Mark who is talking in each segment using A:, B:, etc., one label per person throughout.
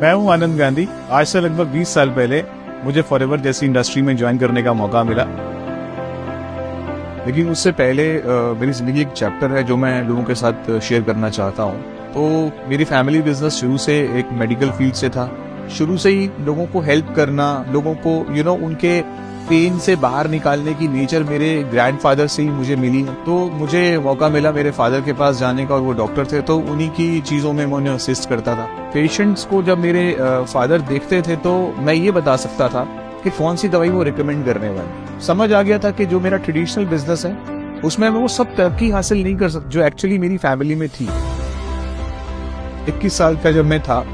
A: मैं हूं आनंद गांधी। आज से लगभग 20 साल पहले मुझे फॉरएवर जैसी इंडस्ट्री में ज्वाइन करने का मौका मिला। लेकिन उससे पहले मेरी जिंदगी एक चैप्टर है जो मैं लोगों के साथ शेयर करना चाहता हूं। तो मेरी फैमिली बिजनेस शुरू से एक मेडिकल फील्ड से था। शुरू से ही लोगों को हेल्प करना, लोगों को उनके पेन से बाहर निकालने की नेचर मेरे ग्रैंडफादर से ही मुझे मिली। तो मुझे मौका मिला मेरे फादर के पास जाने का, और वो डॉक्टर थे, तो उन्हीं की चीजों में मैं उन्हें असिस्ट करता था। पेशेंट्स को जब मेरे फादर देखते थे तो मैं ये बता सकता था कि कौन सी दवाई वो रिकमेंड करने वाले। समझ आ गया था कि जो मेरा ट्रेडिशनल बिजनेस है उसमें मैं वो सब तरक्की हासिल नहीं कर सकता जो एक्चुअली मेरी फैमिली में थी। 21 साल का जब मैं था,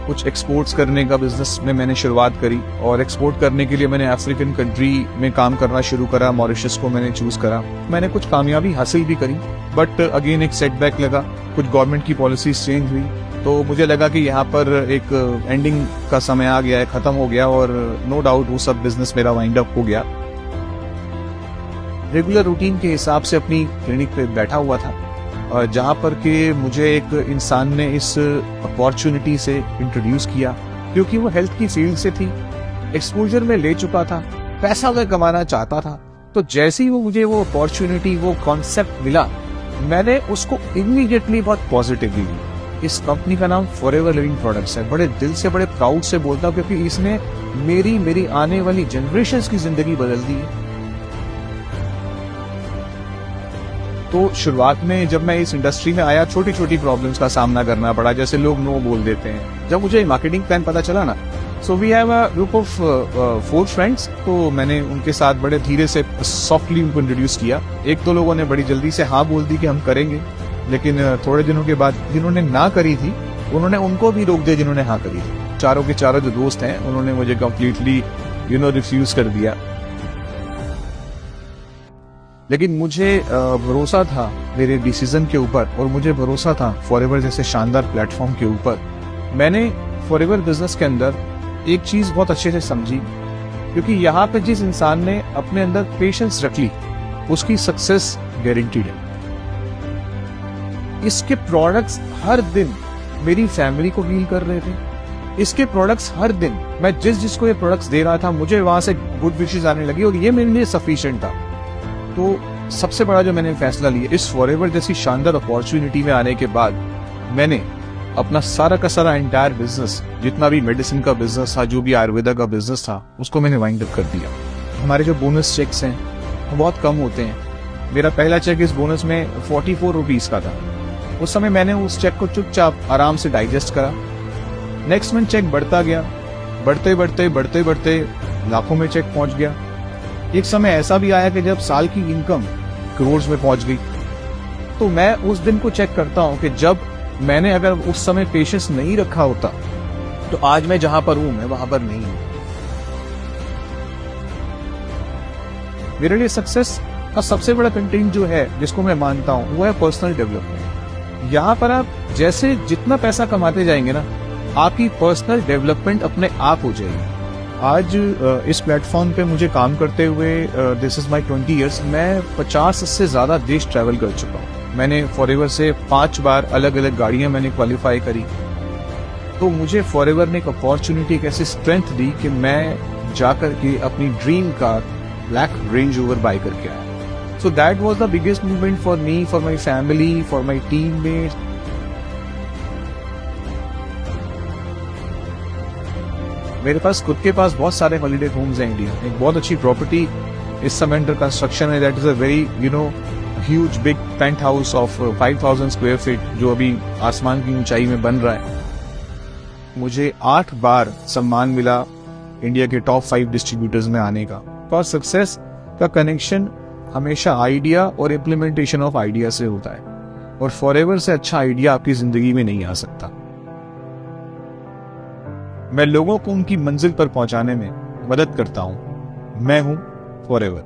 A: कुछ एक्सपोर्ट्स करने का बिजनेस में मैंने शुरुआत करी, और एक्सपोर्ट करने के लिए मैंने अफ्रीकन कंट्री में काम करना शुरू करा। मॉरिशस को मैंने चूज करा। मैंने कुछ कामयाबी हासिल भी करी, बट अगेन एक सेटबैक लगा। कुछ गवर्नमेंट की पॉलिसी चेंज हुई, तो मुझे लगा कि यहाँ पर एक एंडिंग का समय आ गया है, खत्म हो गया, और नो डाउट वो सब बिजनेस मेरा वाइंड अप हो गया। रेगुलर रूटीन के हिसाब से अपनी क्लिनिक पे बैठा हुआ था, जहाँ पर के मुझे एक इंसान ने इस अपॉर्चुनिटी से इंट्रोड्यूस किया, क्योंकि वो हेल्थ की फील्ड से थी, एक्सपोजर में ले चुका था, पैसा मैं कमाना चाहता था। तो जैसे ही मुझे वो अपॉर्चुनिटी, वो कॉन्सेप्ट मिला, मैंने उसको इमीडिएटली बहुत पॉजिटिवली ली। इस कंपनी का नाम फॉरएवर लिविंग प्रोडक्ट्स है। बड़े दिल से, बड़े प्राउड से बोलता हूँ, क्योंकि इसने मेरी आने वाली जनरेशंस की जिंदगी बदल दी है। तो शुरुआत में जब मैं इस इंडस्ट्री में आया, छोटी छोटी प्रॉब्लम्स का सामना करना पड़ा, जैसे लोग नो बोल देते हैं। जब मुझे मार्केटिंग प्लान पता चला ना, so we have a group of 4 friends, तो मैंने उनके साथ बड़े धीरे से सॉफ्टली उनको इंट्रोड्यूस किया। एक तो लोगों ने बड़ी जल्दी से हाँ बोल दी कि हम करेंगे, लेकिन थोड़े दिनों के बाद जिन्होंने ना करी थी, उन्होंने उनको भी रोक दिया जिन्होंने हाँ करी थी। चारों के चारों जो दोस्त हैं, उन्होंने मुझे कम्प्लीटली रिफ्यूज कर दिया। लेकिन मुझे भरोसा था मेरे डिसीजन के ऊपर, और मुझे भरोसा था फॉरएवर जैसे शानदार प्लेटफॉर्म के ऊपर। मैंने फॉरएवर बिजनेस के अंदर एक चीज बहुत अच्छे से समझी, क्योंकि यहाँ पे जिस इंसान ने अपने अंदर पेशेंस रख ली, उसकी सक्सेस गारंटीड है। इसके प्रोडक्ट्स हर दिन मेरी फैमिली को हील कर रहे थे। इसके प्रोडक्ट्स हर दिन, मैं जिसको ये प्रोडक्ट्स दे रहा था, मुझे वहां से गुड विशेस आने लगी, और ये मेरे लिए सफिशिएंट था। तो सबसे बड़ा जो मैंने फैसला लिया, इस फॉरएवर जैसी शानदार अपॉर्चुनिटी में आने के बाद, मैंने अपना सारा का सारा एंटायर बिजनेस, जितना भी मेडिसिन का बिजनेस था, जो भी आयुर्वेदा का बिजनेस था, उसको मैंने वाइंड अप कर दिया। हमारे जो बोनस चेक्स हैं वो बहुत कम होते हैं। मेरा पहला चेक इस बोनस में 44 रुपीज का था। उस समय मैंने उस चेक को चुपचाप आराम से डाइजेस्ट करा। नेक्स्ट मंथ चेक बढ़ता गया, बढ़ते बढ़ते लाखों में चेक पहुंच गया। एक समय ऐसा भी आया कि जब साल की इनकम करोड़ में पहुंच गई। तो मैं उस दिन को चेक करता हूं कि जब मैंने अगर उस समय पेशेंस नहीं रखा होता, तो आज मैं जहां पर हूं, मैं वहां पर नहीं हूं। मेरे लिए सक्सेस का सबसे बड़ा कंटेंट जो है, जिसको मैं मानता हूं, वो है पर्सनल डेवलपमेंट। यहां पर आप जैसे जितना पैसा कमाते जाएंगे ना, आपकी पर्सनल डेवलपमेंट अपने आप हो जाएगी। आज इस प्लेटफॉर्म पे मुझे काम करते हुए दिस इज माय 20 इयर्स, मैं 50 से ज्यादा देश ट्रैवल कर चुका हूँ। मैंने फॉरएवर से 5 बार अलग अलग गाड़ियां मैंने क्वालिफाई करी। तो मुझे फॉरएवर ने एक अपॉर्चुनिटी, एक ऐसी स्ट्रेंथ दी कि मैं जाकर के अपनी dream car black range rover buy करके आया। So that was the biggest movement for me, for my family, for my teammates. मेरे पास खुद के पास बहुत सारे हॉलिडे होम्स हैं इंडिया। एक बहुत अच्छी प्रॉपर्टी इस समय अंडर कंस्ट्रक्शन है, that is a very huge big penthouse of 5000 square feet, जो अभी आसमान की ऊंचाई में बन रहा है। मुझे 8 बार सम्मान मिला इंडिया के टॉप 5 डिस्ट्रीब्यूटर्स में आने का। फॉर सक्सेस का कनेक्शन हमेशा आइडिया और इम्प्लीमेंटेशन ऑफ आइडिया से होता है, और फॉरएवर से अच्छा आइडिया आपकी जिंदगी में नहीं आ सकता। मैं लोगों को उनकी मंजिल पर पहुंचाने में मदद करता हूं। मैं हूं फॉरएवर।